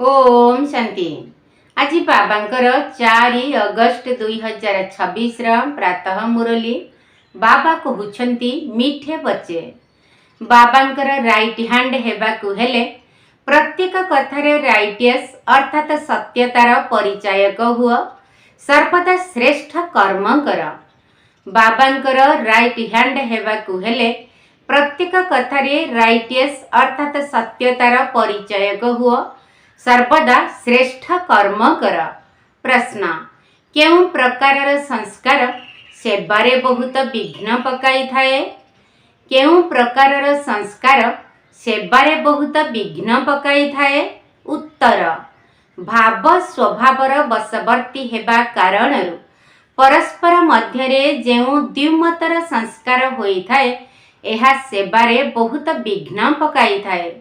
ओम शांति। आज बाबांकर 4 अगस्ट 2026 प्रातः मुरली बाबा कहउछंती मीठे बच्चे। बाबांकर राइट हैंड हेबाकु हेले प्रत्येक कथारे राइटियस अर्थात सत्यतार परिचायक हुआ, सर्वदा श्रेष्ठ कर्म कर। बाबांकर राइट हैंड हेबाकु हेले प्रत्येक कथारे राइटियस अर्थात सत्यतार परिचायक हुआ, सर्वदा श्रेष्ठ कर्म कर। प्रश्न, केउं प्रकारर संस्कार सेवारे बहुत विघ्न पकाई थाए? केउं प्रकारर संस्कार सेवारे बहुत विघ्न पकाई थाए? उत्तर, भाव स्वभावर बशवर्ती हेबा कारणरू परस्पर मध्यरे जेउ द्विमतर संस्कार होई थाए, एहा सेवारे बहुत विघ्न पकाई थाए।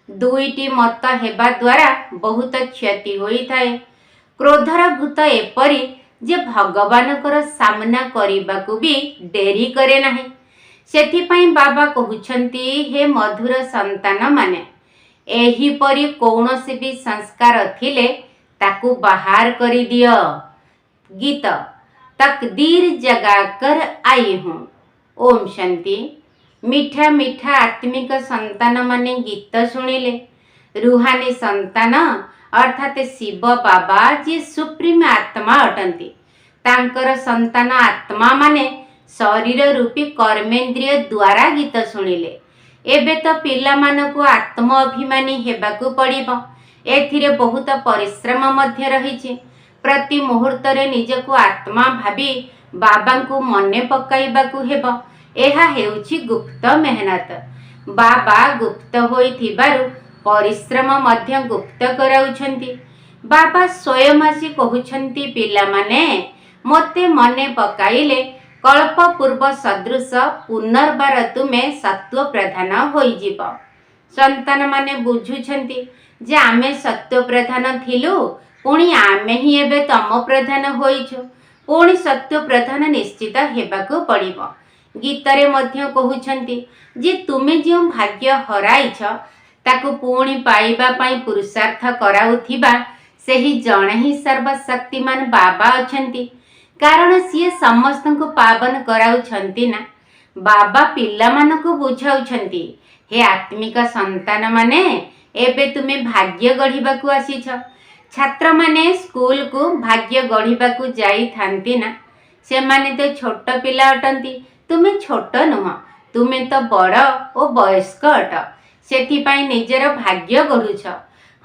दुईटी मत हेबा द्वारा बहुत क्षति होई थाए। क्रोधर भूत एपरी जे भगवानकर सामना करिबाकु भी डेरी करे नाही। सेथिपाई बाबा कहउछंती, हे मधुर संतान माने, एही परी कौनसी भी संस्कार थिले ताकू बाहर करी दियो। गीत, तकदीर जगाकर आई हूँ। ओम शांति। मीठा मीठा आत्मिक संतान माने गीत शुणिले। रूहानी संतान अर्थात शिव बाबा जी सुप्रीम आत्मा अटंती, तांकर संतान आत्मा माने शरीर रूपी कर्मेंद्रिय द्वारा गीत शुणिले। एबे तो पिला मानकु आत्म अभिमानी हेबाकु पड़िबो। एथिरे बहुत परिश्रम मध्य रहिछि। प्रति मुहूर्त रे निजकु आत्मा भाबी बाबांकु मने पकाइबाकु हेबो। एहा हेउछि गुप्त मेहनत। बाबा गुप्त होई थिबारु परिश्रम मध्य गुप्त कराउछंती। बाबा स्वयं आसी कहउछंती, पिला माने मोते मने पकाइले कल्प पूर्व सदृश पुनर्बार तुमे सत्व प्रधान होई जीव। संतान माने बुझुछंती जे आमे सत्व प्रधान थिलु, पुणी आमे ही एबे तम प्रधान होइछु। पुणी सत्व प्रधान निश्चित हेबाकु पड़िबो। गीतरे मध्य कहउछंती जे तुमे जो भाग्य हराइछ ताकु पुणी पाइबा पाई पुरुषार्थ कराउथिबा सेही जणे ही सर्वशक्तिमान बाबा अछंती। कारण सिए समस्तंको पावन कराउछंती ना। बाबा पिला मानको बुझाउछंती, हे आत्मिक संतान माने, एबे तुमे भाग्य गढ़िबाकु आसीछ। छात्र माने स्कूल को भाग्य गढ़िबाकु जाई थांती ना। से माने तो छोट पिला अटंती, तुमे छोट नुह, तुमे तो बड़ ओ वयस्क अट। सेथिपाई निजर भाग्य गढ़ुछ।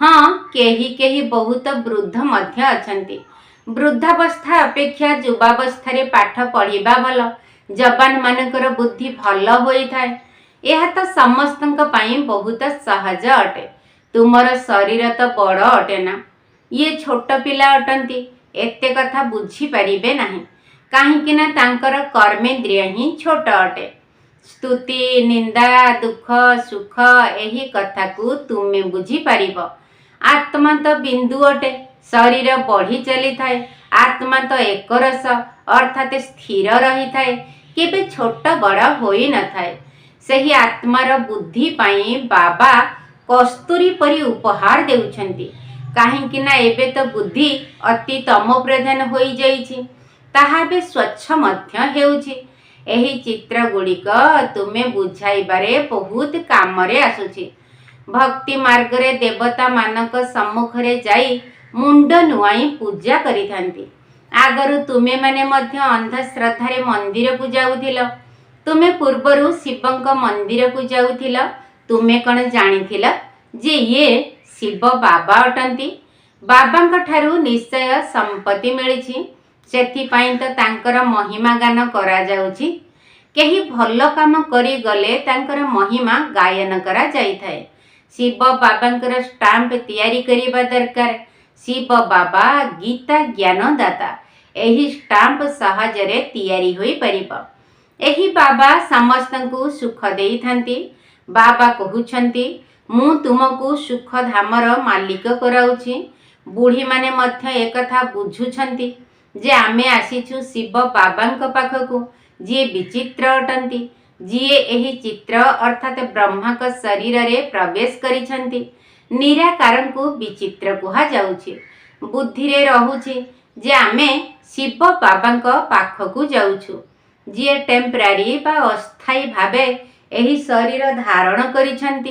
हाँ, केही केही बहुत वृद्ध मध्य अछंती। वृद्धावस्था अपेक्षा युवावस्थारे पाठ पढ़िबा भल। जवान मानकर बुद्धि भल होई थाए। एहा तो समस्तंक पाई बहुत सहज अटे। तुमर शरीर तो बड़ अटे ना। ये छोट पिला अटंती, एते कथा बुझी पारिबे नाही। काहींकि ना तांकर कर्मेंद्रिय ही छोट अटे। स्तुति, निंदा, दुख, सुख एही कथा को तुमे बुझी पारिबो। आत्मा तो बिंदु अटे, शरीर बढ़ी चली थाए। आत्मा तो एक रस अर्थात स्थिर रही थाए, केबे छोट बड़ होई न थाए। सही आत्मार बुद्धि पाई बाबा कस्तूरी परी उपहार देउछंती। काहींकि ना एबे तो बुद्धि अति तम प्रधान होई जाइछि, ताहा बे स्वच्छ मध्य हेउछि। एही चित्र गुड़िक तुमे बुझाइबारे बहुत कामरे आसुछि। भक्ति मार्ग रे देवता मानक सम्मुखरे जाई मुंड नुआई पूजा करिथांती। आगरु तुमे माने मध्य अंधश्रद्धारे मंदिर को जाउथिल। तुमे पूर्वरु शिवंक मंदिर को जाउथिल। तुमे कण जानिथिल जे ये शिव बाबा अटंती। बाबांक ठारू निश्चय संपत्ति मिलिछि। सेथिपाई तो तांकर महिमा गान करा जाउछि। केही भल काम करी गले तांकर महिमा गायन करा जाई थाए। शिव बाबांकर स्टाम्प तैयारी करिबा दरकार। शिव बाबा गीता ज्ञान दाता। एही स्टाम्प सहजरे तैयारी होई परिबो। एही बाबा समस्तंकु सुख देई थांती। बाबा कहउछंती, मु तुमको सुख धामर मालिक कराउछि। बुढ़ी माने मध्य एकथा बुझुछंती जे आमे आसीछु शिव बाबांक पाखकु, जी विचित्र अटंती, जी एही चित्र अर्थात ब्रह्माक शरीर रे प्रवेश करिछंती। निराकारंकु विचित्र कुहाଯାଉଛି। बुद्धिरे रहुछि जे आमे शिव बाबांक पाखकु जाउछु, जे टेम्परारी बा अस्थायी भावे एही शरीर धारण करिछन्ति,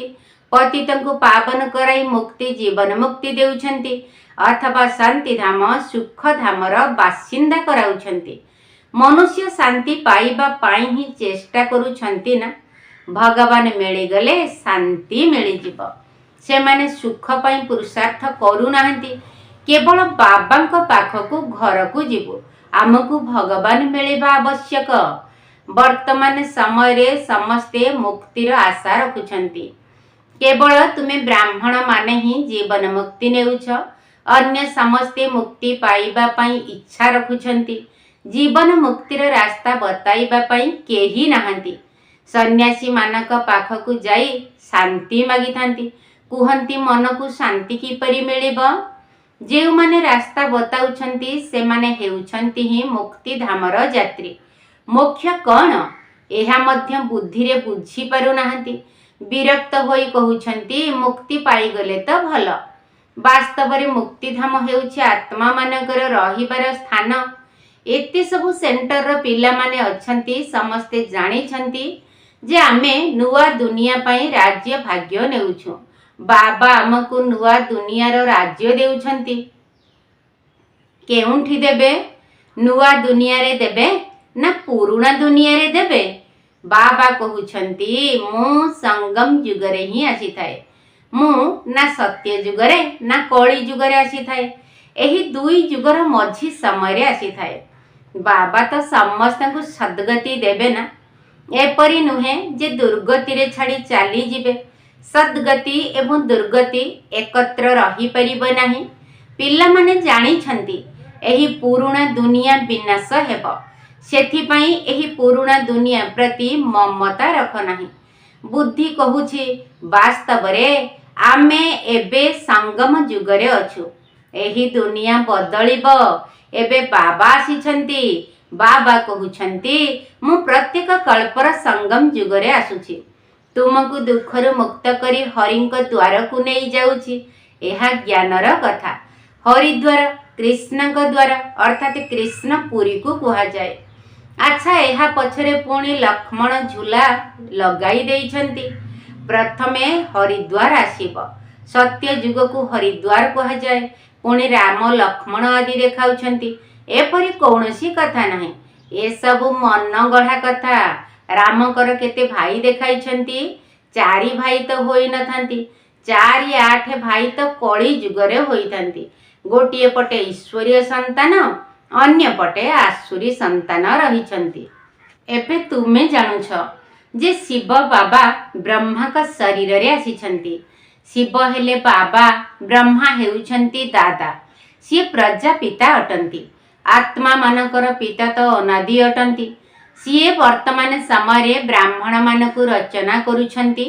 पतितंकु पावन कराई मुक्ति जीवन मुक्ति देउछन्ति अथवा शांतिधाम सुखधामर बासिंदा कराउछन्ति। मनुष्य शांति पाइबा पाई ही चेष्टा करुछन्ति ना। भगवान मिलिगले शांति मिलिजिब। सेमाने सुख पाई पुरुषार्थ करू नाहंती, केवल बाबांक पाखकु घरकु जीवु। आमकु भगवान मिलिबा आवश्यक। वर्तमान समय रे समस्ते मुक्तिर आशा रखुछन्ति। केवल तुमे ब्राह्मण माने ही जीवन मुक्ति नेउछ, अन्य समस्ते मुक्ति पाइबा पाई इच्छा रखुछन्ति। जीवन मुक्तिर रास्ता बताइबा पाई केही नाहंती। सन्यासी मानक पाखकु जाई शांति मागिथांती, कुहंती मन को शांति किपरि मिलिब। जेउ माने रास्ता बताउछन्ति सेमाने हेउछन्ति ही मुक्ति धामर यात्री। मोक्ष कौन एहा मध्य बुद्धि रे बुझी पारु नाहंती। विरक्त होई कहउछन्ति मुक्ति पाइगले तो भल। वास्तव रे मुक्तिधाम हेउछि आत्मा मानकर रहिबार स्थान। एते सबु सेंटर रो पिला माने अछन्ति, समस्ते जानिछन्ति जे आमे नुआ दुनिया पाई राज्य भाग्य नेउछु। बाबा आमको नुआ दुनिया रो राज्य देउछन्ति। केउंठी देबे? नुआ दुनिया रे देबे ना पुरुणा दुनिया रे देबे? बाबा कहउछन्ति मु संगम युगरे ही आसी थाए। मु ना सत्य युगरे ना कली युगरे आसी थाए। एही दुई युगर मझी समय रे आसी थाए। बाबा तो समस्तଙ୍କୁ सद्गति देबे ना। एपरि नुहे जे दुर्गति रे छाड़ी चाली जिबे। सद्गति एवं दुर्गति एकत्र रही परिबो नाही। पिला माने जानि छन्ति एही पुरुणा दुनिया विनाश हेबो। सेथि पई एही पुरुणा दुनिया प्रति ममता रख नाही। बुद्धि कहूछि वास्तव रे आमे एबे संगम युगरे अछु। एही दुनिया बदलिबो। एबे बाबा आसीछन्ति। बाबा कहउछन्ति मु प्रत्येक कल्पर संगम युगरे आसुछि। तुमको दुखरु मुक्त करी हरिंक द्वार को नहीं जाउछि। एहा ज्ञानर कथा। हरिद्वार कृष्णक द्वार अर्थात कृष्ण पुरी को कुहा जाए। अच्छा, एहा पछरे पुणी लक्ष्मण झूला लगाई देइछन्ति। प्रथमे हरिद्वार आसीब। सत्य युग को हरिद्वार कुहा जाए। पुणी राम लक्ष्मण आदि देखाउछन्ति। एपरि कौनसी कथा नाही। ए सबु मन गढ़ा कथा। रामकर केते भाई देखाइछन्ति? 4 भाई तो होई नथांती। 4 8 भाई तो कली युगरे होइथांती। गोटिए पटे ईश्वरीय संतान, अन्य पटे आसुरी संतान रहिछन्ति। एबे तुमे जानुछ जे शिव बाबा ब्रह्मा का शरीर रे आसीछन्ति। शिव हेले बाबा, ब्रह्मा हेउछन्ति दादा। सी प्रजापिता अटंती। आत्मा मानकर पिता तो अनादि अटंती। सीए वर्तमान समय ब्राह्मण मानकु रचना करुछन्ति।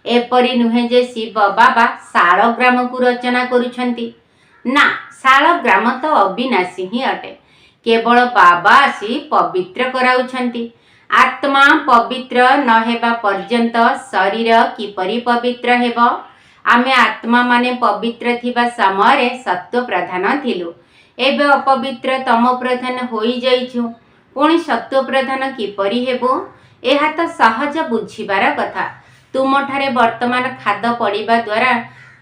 एपरि नुहे जे शिव बाबा शालग्राम को रचना करुछन्ति ना। शालग्राम तो अविनाशी ही अटे। केवल बाबा आसी पवित्र कराउछन्ति। आत्मा पवित्र न हेबा पर्यंत शरीर किपरि पवित्र हेबो? आमे आत्मा माने पवित्र थिबा समय सत्व प्रधान थिलु। एबे अपवित्र तम प्रधान होई जाइछु। पुणी सत्व प्रधान किपरि हेबो? एहा तो सहज बुझिबार कथा। तुमठारे वर्तमान खाद पड़िबा द्वारा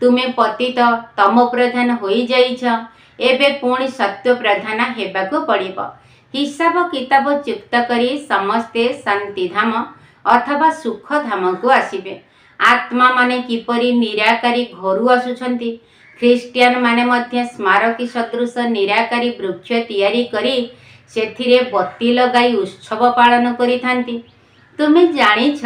तुमे पतित तम प्रधान होई जाइछ। एबे पुणी सत्व प्रधान हेबाकु पड़िबो। हिसाब किताब चुक्त करी समस्ते शांतिधाम अथवा सुखधाम को आसिबे। आत्मा माने किपरि निराकारी घरु आसुछन्ति। ख्रिस्टियान माने मध्य स्मारकी सदृश निराकारी वृक्ष तैयारी करी सेथिरे बत्ती लगाई उत्सव पालन करिथांती। तुमे जानिछ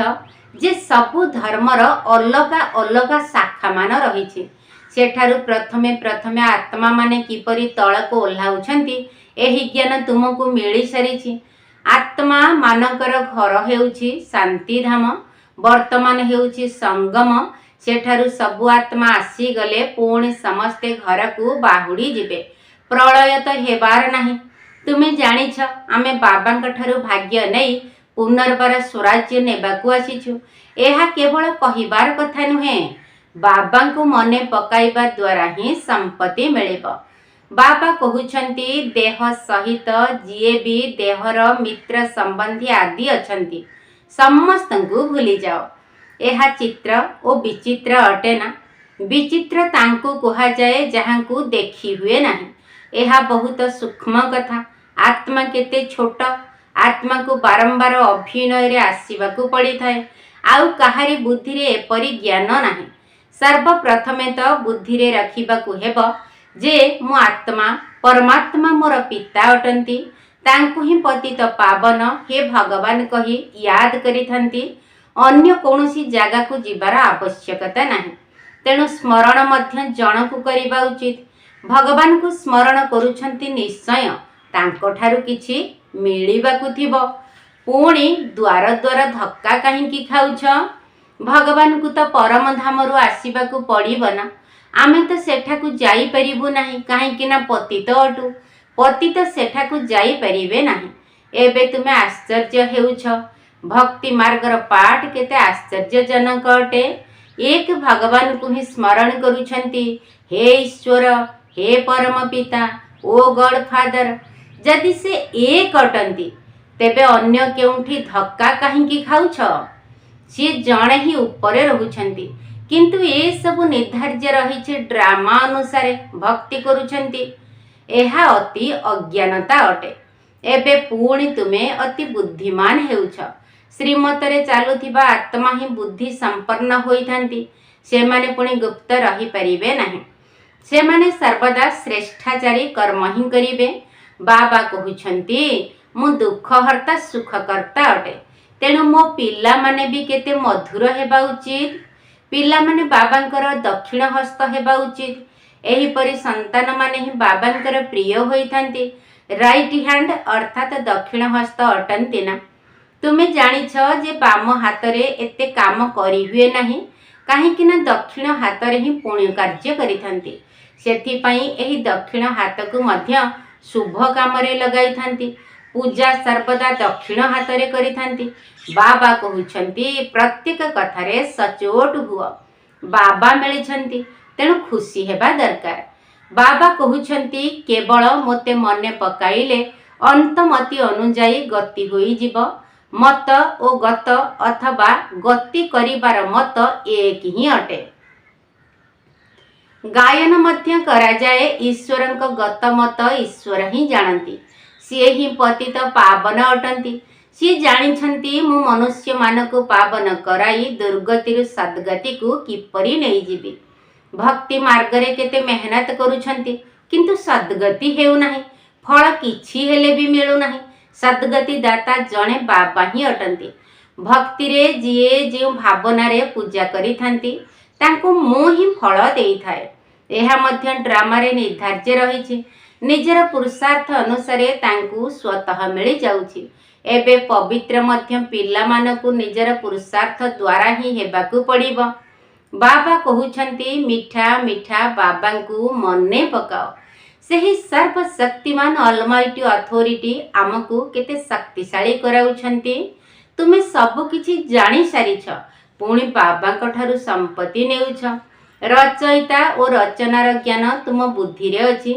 जे सबु धर्मर अलगा अलगा शाखा मान रहिछि। सेठारु प्रथमे प्रथमे आत्मा माने किपरि तळको ओह्लाउछन्ति एही ज्ञान तुमको मिली सारिछि। आत्मा मानकर घर हेउछि शांतिधाम। वर्तमान हेउछि संगम। सेठारु सबु आत्मा आसी गले पुणी समस्ते घर को बाहुड़ी जिबे। प्रलय तो हेबार नाही। तुमे जानिछ आमे बाबांक ठारु भाग्य नहीं पुनर्बार स्वराज्य नेबाकू आसीछु। एहा केवल कहिबार कथा नुहे। बाबा को मने पकाइबा द्वारा ही संपत्ति मिलिब। बाबा कहउछंती देह सहित जिए भी देहर मित्र संबंधी आदि अछंती समस्त को भूली जाओ। यह चित्र और विचित्र अटे ना। विचित्र तांको कहा जाए जहां को देखी हुए नहीं। यह बहुत सूक्ष्म कथा। आत्मा केते छोट। आत्मा को बारंबार अभिनय रे आसीबाकू पड़ी थाए। आउ कहारी बुद्धि रे एपरि ज्ञान नाही। सर्वप्रथमे तो बुद्धि रे रखिबाकू हेबो जे मो आत्मा परमात्मा मोर पिता अटंती। तांकु ही पतित पावन हे भगवान कही याद करिथंती। अन्य कौनसी जगह को जीवार आवश्यकता नाही। तेणु स्मरण मध्य जन को करिबा उचित। भगवान को स्मरण करुछंती निश्चय तांको ठारु किछि मिलिबाकू थिबो। पुणी द्वार द्वार धक्का कहीं खाऊछ। भगवान को तो परम धाम रु आसीबाकू पड़िबो ना। आमे तो सेठाकू जाई परिबु नाही काहेकि ना पतित अटु। पतित सेठाकू जाई परिबे नाही। एबे तुमे आश्चर्य हेउछ। भक्ति मार्गर पाठ केते आश्चर्यजनक अटे। एक भगवान को ही स्मरण करुछंती हे ईश्वर हे परम पिता ओ गॉड फादर। जदि से एक अटंती तेबे अन्य केउठी धक्का काहेकि खाऊछ। सी जणे ही ऊपरे रहुछंती किंतु ए सब निर्धार्य रही ड्रामा अनुसार भक्ति करुछंती। यह अति अज्ञानता अटे। एबे पुणी तुमे अति बुद्धिमान हेउछ। श्रीमतरे चालुथिबा आत्मा ही बुद्धि संपन्न होइथांती। सेमाने पुणी गुप्त रही परिबे नाही। सेमाने सर्वदा श्रेष्ठाचारी कर्म ही करिबे। बाबा कहउछंती मु दुःखहर्ता सुखकर्ता अटे। तेणु मो पिला माने भी केते मधुर हेबा उचित। पिला माने बाबांकर दक्षिण हस्त हेबा उचित। एही परि संतान माने ही बाबांकर प्रिय होइथांती। राइट हैंड अर्थात दक्षिण हस्त अटंती ना। तुमे जानिछ जे बाम हातरे एते काम करि हुए नाही काहेकि ना दक्षिण हातरे ही पुण्य कार्य करिथांती। सेथि पई एही दक्षिण हाथ को मध्य शुभ काम रे लगाइथांती। पूजा सर्वदा दक्षिण हातरे करिथांती। बाबा कहउछंती प्रत्येक कथारे सचोट हुआ। बाबा मिलिछंती तेणु खुशी हेबा दरकार। बाबा कहउछंती केवल मोते मने पकाइले अंतमति अनुजाई गति होई जीव। मत ओ गत अथवा गति करिबार मत एक ही अटे। गायन मध्य करा जाए ईश्वरंक गत मत ईश्वर ही जानती। सी ही पतित पावन अटंती। सी जानिछंती मु मनुष्य मानक पावन कराई दुर्गति सद्गति को किपरि नहीं जीवी। भक्ति मार्ग रे केते मेहनत करुछंती किंतु सद्गति हेउ नाही। फल किछि हेले भी मिलु नाही। सद्गति दाता जणे बाबा ही अटंती। भक्ति रे जिए जे भावना रे पूजा करिथांती तांको मो ही फल देई थाए। एहा मध्य ड्रामा रे निर्धार्य रहिछि। निजर पुरुषार्थ अनुसारे तांकु स्वतः मिली जाउछि। एबे पवित्र मध्य पिला मानकु निजर पुरुषार्थ द्वारा ही हेबाकू पड़िबो। बाबा कहउछंती मिठा मिठा बाबांकु मने पकाओ। सेही सर्वशक्तिमान अलमाइटी अथॉरिटी आमकु केते शक्तिशाली कराउछंती। तुमे सब किछि जानि सारिछ पुणी बाबांक ठारु संपत्ति नेउछ। रचयिता और रचनार ज्ञान तुम बुद्धि रे अछि।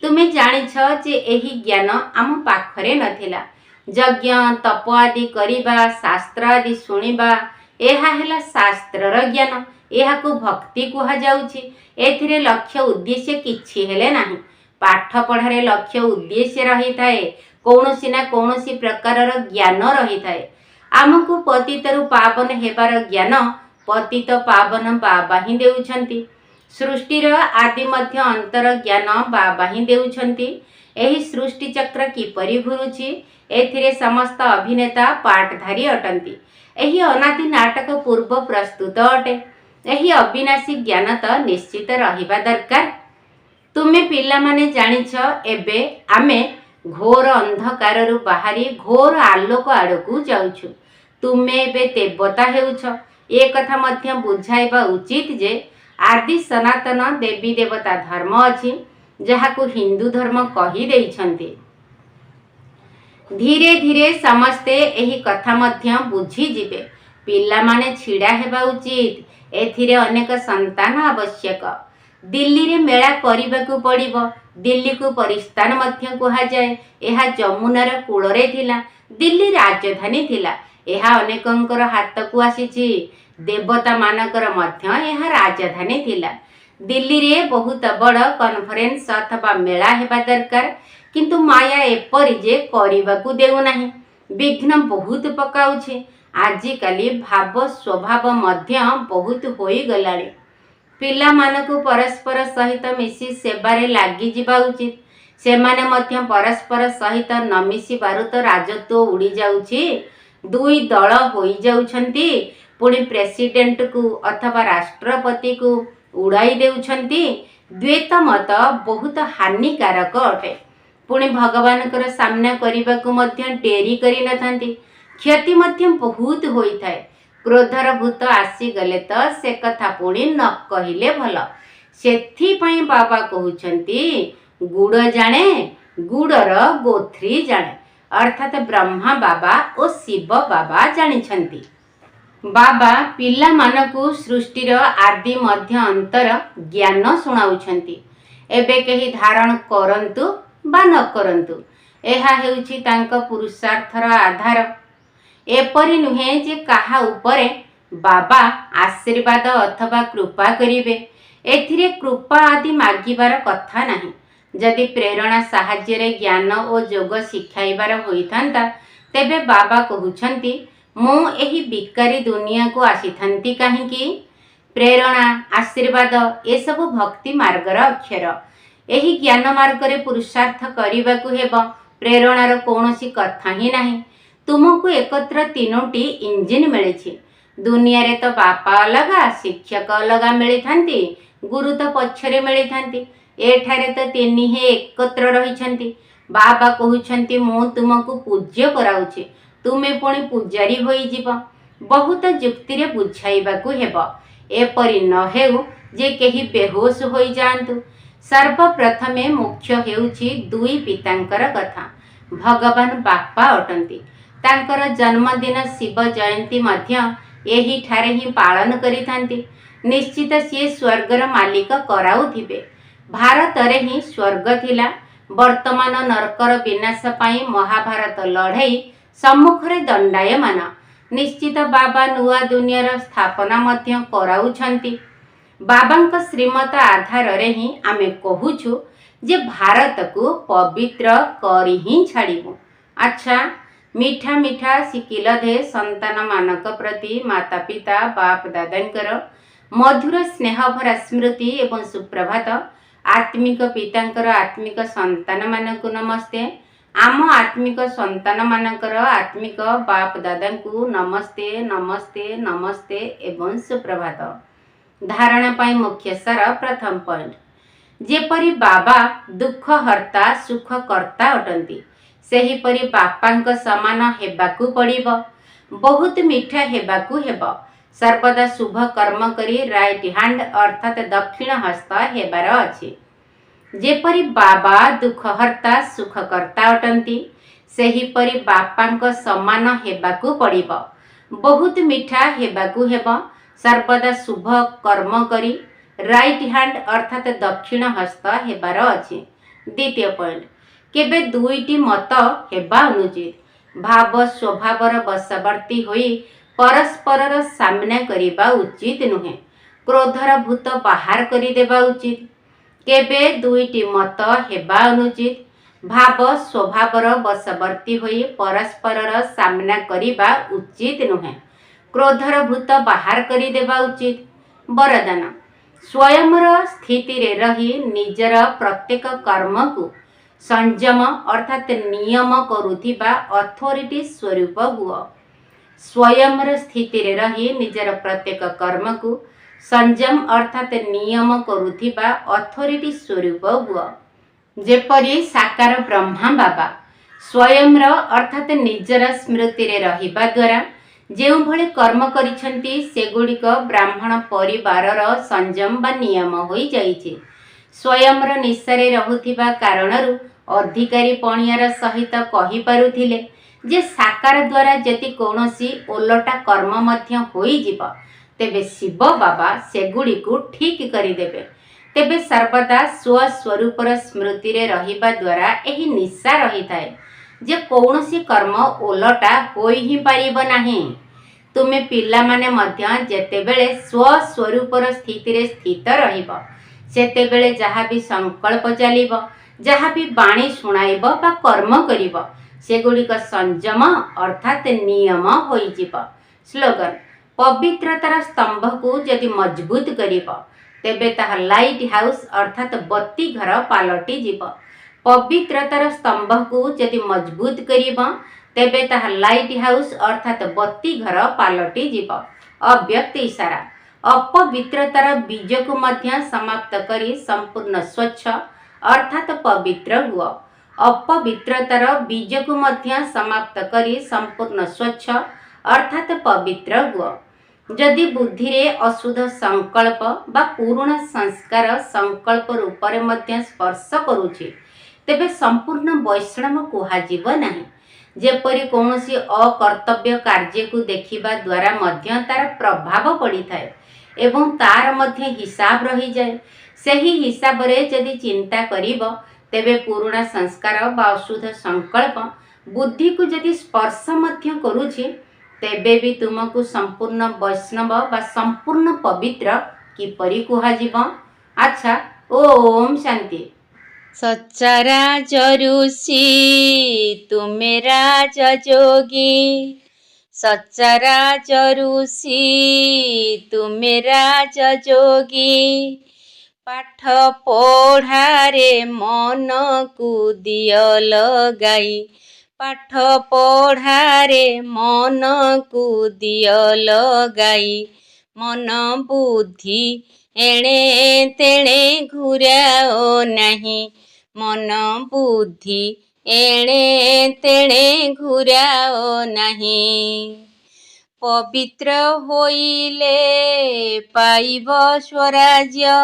तुमे जानिछ जे एही ज्ञान आम पाखरे नथिला। यज्ञ तप आदि करिबा शास्त्र आदि सुनिबा एहा हेला शास्त्रर ज्ञान। एहा को भक्ति कुहा जाउछि। एथिरे लक्ष्य उद्देश्य किछि हेले नाही। पाठ पढ़ारे लक्ष्य उद्देश्य रही थाए। कौनसी ना कौनसी प्रकारर ज्ञान रही थाए। आमको पतितरु पावन हेबार ज्ञान पतित पावन बाबा ही देउछंती। सृष्टिर आदि मध्य अंतर ज्ञान बाबा ही देउछंती। एही सृष्टि चक्र किपरि घुरुछि एथिरे समस्त अभिनेता पाठधारी अटंती। एही अनादि नाटक पूर्व प्रस्तुत अटे। एही अविनाशी ज्ञान तो निश्चित रहिबा दरकार। तुमे पिला माने जानिछ एबे आमे घोर अंधकार रु बाहरी घोर आलोक आड़कू जाउछु। तुमे एबे देवता हेउछ। ए कथा मध्य बुझाइबा उचित जे आदि सनातन देवी देवता धर्म अछि जहाकू हिंदू धर्म कही देइछंती। धीरे धीरे समस्ते एही कथा मध्य बुझी जिबे। पिला माने छिड़ा हेबा उचित। एथिरे अनेक संतान आवश्यक। दिल्ली रे मेला करबाकू पड़िबो। दिल्ली को परिस्थान मध्य कहा जाए। यह जमुनार कूଳରେ थिला। दिल्ली राजधानी थिला। यह अनेकंकर हाथ को आसीछि। देवता मानकर मध्य यह राजधानी थिला। दिल्ली रे बहुत बड़ कॉन्फ्रेंस अथवा मेला हेबा दरकार, किंतु माया एपरि जे करबाकू देउ नाही। विघ्न बहुत पकाउछि। आजिकाली भाव स्वभाव मध्य बहुत होई गलाणी। पिला मानकु परस्पर सहित मिसी सेबारे लागी जिबा उचित। सेमाने मध्य परस्पर सहित न मिसी बारु तो राजत्व उड़ी जाउछि। दुई दल होई जाउछंती। पुणी प्रेसिडेंट को अथवा राष्ट्रपति को उड़ाई देउछंती। द्वैत मत बहुत हानिकारक अटे। पुणी भगवानकर सामना करबाकू मध्य डेरी करि नथांती। क्षति मध्य बहुत होई थाए। क्रोधर भूत आसीगले तो से कथा पुणी न कहिले भल। सेथिपाई बाबा कहउछंती गुड़ जाने गुड़र गोथ्री जाने, अर्थात ब्रह्मा बाबा और शिव बाबा जानिछंती। बाबा पिला मानकु सृष्टिर आदि मध्य अंतर ज्ञान सुनाउछंती। एबे कही धारण करंतु बा न करंतु, एहा हेउछि तांका पुरुषार्थर आधार। एपरि नुहे जे काहा उपरे बाबा आशीर्वाद अथवा कृपा करिवे। एथिरे कृपा आदि मागिबार कथा नाही। जदि प्रेरणा साहाय्य ज्ञान और जोग शिखाइबार होइथांता, तेबे बाबा कहउछंती मु एही बिकारी दुनिया को आसीथांती काहेकि? प्रेरणा आशीर्वाद ए सब भक्ति मार्गर अक्षर। एही ज्ञान मार्ग रे पुरुषार्थ करिबाकू हेब। प्रेरणार कौनसी कथा ही नाही। तुमको एकत्र तीनोटी इंजिन मिली। दुनिया रे तो बापा अलगा, शिक्षक अलगा मिली थांती, गुरु तो पछरे मिली थांती। एठारे तो तीनी हे एकत्र रहिछंती। बाबा कहउछंती मु तुमको पूज्य कराउछि, तुमे पुणी पूजारी होई जीव। बहुत जुक्ति रे बुझाइबाकू हेब। एपरि न हेउ जे केही बेहोश होई जांतु। सर्वप्रथमे मुख्य हेउछि दुई पितांकर कथा। भगवान बापा अटंती। तांकर जन्मदिन शिव जयंती मध्य एही ठारे ही पालन करिथांती। निश्चित सी स्वर्गर मालिक कराउथिबे। भारत रे ही स्वर्ग थिला। वर्तमान नरकर विनाश पाई महाभारत लड़ाई सम्मुखरे दंडायमान। निश्चित बाबा नुआ दुनियार स्थापना मध्य कराउछंती। बाबांक श्रीमत आधार रे ही आमे कहूछु जे भारत को पवित्र करी ही छाड़िबु। अच्छा, मीठा मीठा शिकिल दे संतान मानक प्रति माता पिता बाप दादांकर मधुर स्नेह भरा स्मृति एवं सुप्रभात। आत्मिक पितांकर आत्मिक संतान मानक नमस्ते। आम आत्मिक संतान मानकर आत्मिक बाप दादांकु नमस्ते नमस्ते नमस्ते एवं सुप्रभात। धारणा पाई मुख्य सार प्रथम पॉइंट। जेपरि बाबा दुख हर्ता सुख कर्ता अटंती, सेहीपरि बापांक समान हेबाकू पड़िबो। बहुत मीठा हेबाकू हेब। सर्वदा शुभ कर्म करी राइट हैंड अर्थात दक्षिण हस्त हेबार अछि। जेपरि बाबा दुख हर्ता सुख कर्ता अटंती, सेहीपरि बापांक समान हेबाकू पड़िबो। बहुत मीठा हेबाकू हेब। सर्वदा शुभ कर्म करी राइट हैंड अर्थात दक्षिण हस्त हेबार अछि। द्वितीय पॉइंट, केबे दुईटी मत हेबा अनुचित। भाव स्वभावर बशवर्ती होई परस्पर सामना करिबा उचित नुहे। क्रोधर भूत बाहर करि देबा उचित। केबे दुईटी मत हेबा अनुचित। भाव स्वभावर बशवर्ती होई परस्पर सामना करिबा उचित नुहे। क्रोधर भूत बाहर करि देबा उचित। वरदान, स्वयंर स्थिति रे रही निजर प्रत्येक कर्म को संयम अर्थात नियम करुथिबा अथॉरिटी स्वरूप हुआ। स्वयंर स्थिति रे रही निजर प्रत्येक कर्म को संयम अर्थात नियम करुथिबा अथॉरिटी स्वरूप हुआ। जेपरि साकार ब्रह्मा बाबा स्वयंर अर्थात निजर स्मृति रे रहिबा द्वारा जेउ भले कर्म करिछंती सेगुड़िक ब्राह्मण परिवारर संयम बा नियम होई जाइछे। स्वयंर निशारे रहुथिबा कारणरू अधिकारी पणियार सहित कहि पारुथिले जे साकार द्वारा जति कोनोसी ओलटा कर्म मध्य होई जिव, तेबे शिव बाबा सेगुड़िकु ठीक करिदेबे। तेबे सर्वदा स्वस्वरूपर स्मृति रे रहिबा द्वारा एही निशा रही थाए जे कौनसी कर्म ओलटा होई ही पारिब नाही। तुमे पिला माने मध्य जेतेबेले स्वस्वरूपर स्थिति रे स्थित रहिब सेतेबेले जहाँ भी संकल्प चलिब, जहाँ भी बाणी शुणाइब बा कर्म करिब सेगुड़िक संयम अर्थात नियम होइजिब। स्लोगन पवित्रतार स्तंभ को यदि मजबूत करिब तेबे ताहा लाइट हाउस अर्थात बत्ती घर पालटी जीव। पवित्रतार स्तंभ को यदि मजबूत करिब तेबे ताहा लाइट हाउस अर्थात बत्ती घर पालटी जीव। अव्यक्त इशारा अपवित्रतार बीज को मध्य समाप्त करी संपूर्ण स्वच्छ अर्थात पवित्र हुआ। अपवित्रतार बीज को मध्य समाप्त करी संपूर्ण स्वच्छ अर्थात पवित्र हुआ। जदि बुद्धि रे अशुद्ध संकल्प बा पुराणा संस्कार संकल्प रूप रे मध्य स्पर्श करुछि तेबे संपूर्ण वैष्णव कुहाजिब नाही। जेपरि कौनसी अकर्तव्य कार्य को देखिबा द्वारा मध्य तार प्रभाव पड़ी थाए एवं तार मध्य हिसाब रही जाए। सही हिसाब रे यदि चिंता करिब तेबे पुराणा संस्कार बा अशुद्ध संकल्प बुद्धि को यदि स्पर्श मध्य करुछि तेबे भी तुमको संपूर्ण वैष्णव बा संपूर्ण पवित्र किपरि कुहाजिब। अच्छा ओम शांति। सच्चराचर ऋषि तुमे राज जोगी, सच्चराचर ऋषि तुमे राज जोगी, पाठ पढ़ारे मन को दिय लगाई, पाठ पढ़ारे मन को दिय लगाई, मन बुद्धि एणे तेणे घुराओ नहीं, मन बुद्धि एणे तेणे घुराओ नहीं। पवित्र होइले पाइब स्वराज्य,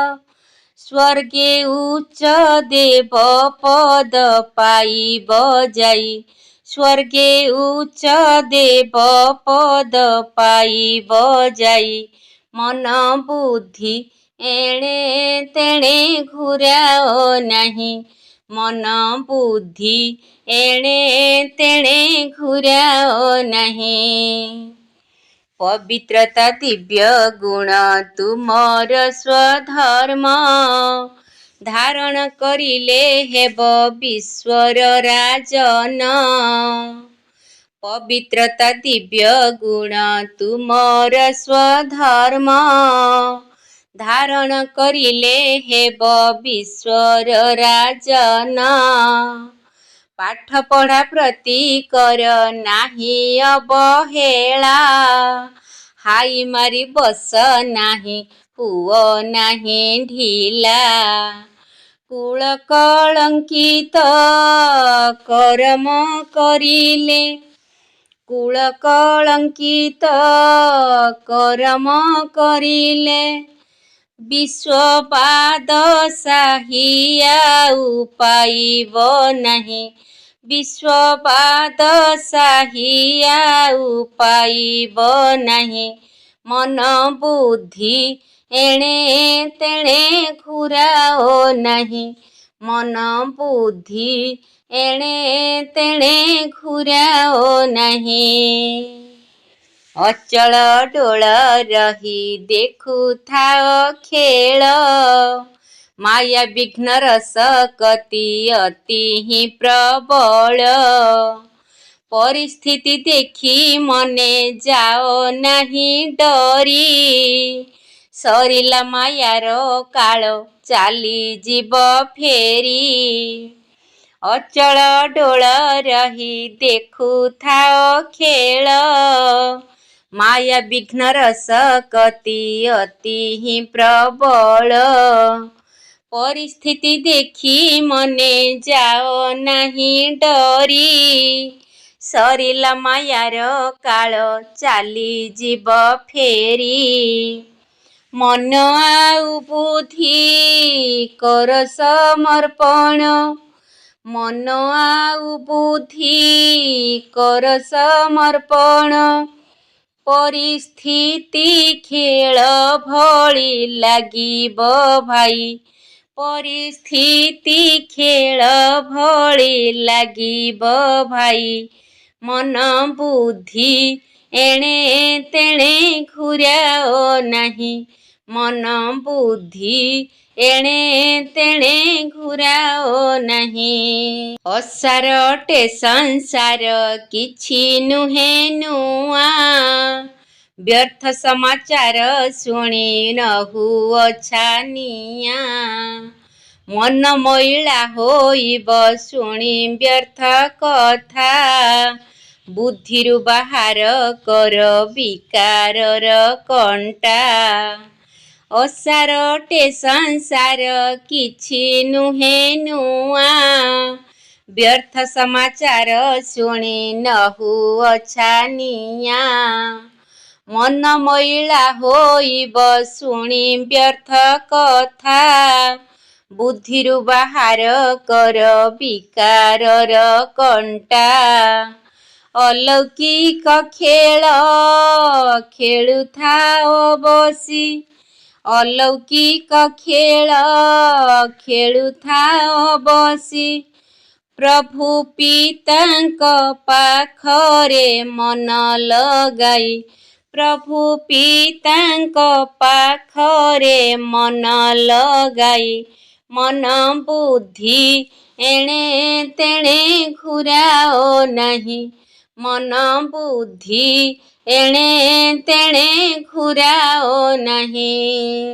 स्वर्गे उच्च देव पद पाइब जाई, स्वर्गे उच्च देव पद पाइब जाई, मन बुद्धि एणे तेणे घुराओ नहीं, मन बुद्धि एणे तेणे घुराओ नहीं। पवित्रता दिव्य गुण तुमर स्वधर्म, धारण करिले हेब विश्वर राजन। पवित्रता दिव्य गुण तुमर स्वधर्म, धारण करिले हेब विश्वर राजन। पाठ पढ़ा प्रति कर नाही अवहेला, हाई मारी बस नाही पुओ नाही ढिला। कुल कलंकित कर्म करिले, कुल कलंकित कर्म करिले, विश्वपाद साहिया पाइब नहीं, विश्वपाद साहिया पाइब नहीं, मन बुद्धि एणे तेणे घुराओ नहीं, मन बुद्धि एणे तेणे घुराओ नहीं। अचल डोल रही देखुथाओ खेल, माया विघ्न रस कति अति ही प्रबल। परिस्थिति देखी मने जाओ नहीं डरी, सरिला मायार काल चाली जीव फेरी। अचल डोल रही देखुथाओ खेल, माया विघ्न रस कति अति ही प्रबल। परिस्थिति देखी मने जाओ नहीं डरी, सरिला मायार काल चाली जीव फेरी। मन आउ बुद्धि कर समर्पण, मन आउ बुद्धि कर समर्पण, ପରିସ୍ଥିତି ଖେଳ ଭଳି ଲାଗିବ ଭାଇ, ପରିସ୍ଥିତି ଖେଳ ଭଳି ଲାଗିବ ଭାଇ। ମନ ବୁଦ୍ଧି ଏଣେ ତେଣେ ଘୁରାଅ ନାହିଁ, ମନ ବୁଦ୍ଧି ଏଣେ ତେଣେ ଘୁରାଅ ନାହିଁ। ଅସାରଟେ ସଂସାର କିଛି ନୁହେଁ ନୂଆ, ବ୍ୟର୍ଥ ସମାଚାର ଶୁଣି ନ ହୁଅ ଛାନିଆ। ମନ ମଇଳା ହୋଇବ ଶୁଣି ବ୍ୟର୍ଥ କଥା, ବୁଦ୍ଧିରୁ ବାହାର କର ବିକାରର କଣ୍ଟା। ଅସାରଟେ ସଂସାର କିଛି ନୁହେଁ ନୂଆ, ବ୍ୟର୍ଥ ସମାଚାର ଶୁଣି ନ ହୁଅ ଛାନିଆ। ମନ ମଇଳା ହୋଇବ ଶୁଣି ବ୍ୟର୍ଥ କଥା, ବୁଦ୍ଧିରୁ ବାହାର କର ବିକାରର କଣ୍ଟା। ଅଲୌକିକ ଖେଳ ଖେଳୁଥାଅ ବସି, ଅଲୌକିକ ଖେଳ ଖେଳୁଥାଅ ବସି। ପ୍ରଭୁ ପିତାଙ୍କ ପାଖରେ ମନ ଲଗାଇ, ପ୍ରଭୁ ପିତାଙ୍କ ପାଖରେ ମନ ଲଗାଇ। ମନ ବୁଦ୍ଧି ଏଣେ ତେଣେ ଘୁରାଅ ନାହିଁ, ମନ ବୁଦ୍ଧି ଏଣେ ତେଣେ ଘୁରାଅ ନାହିଁ।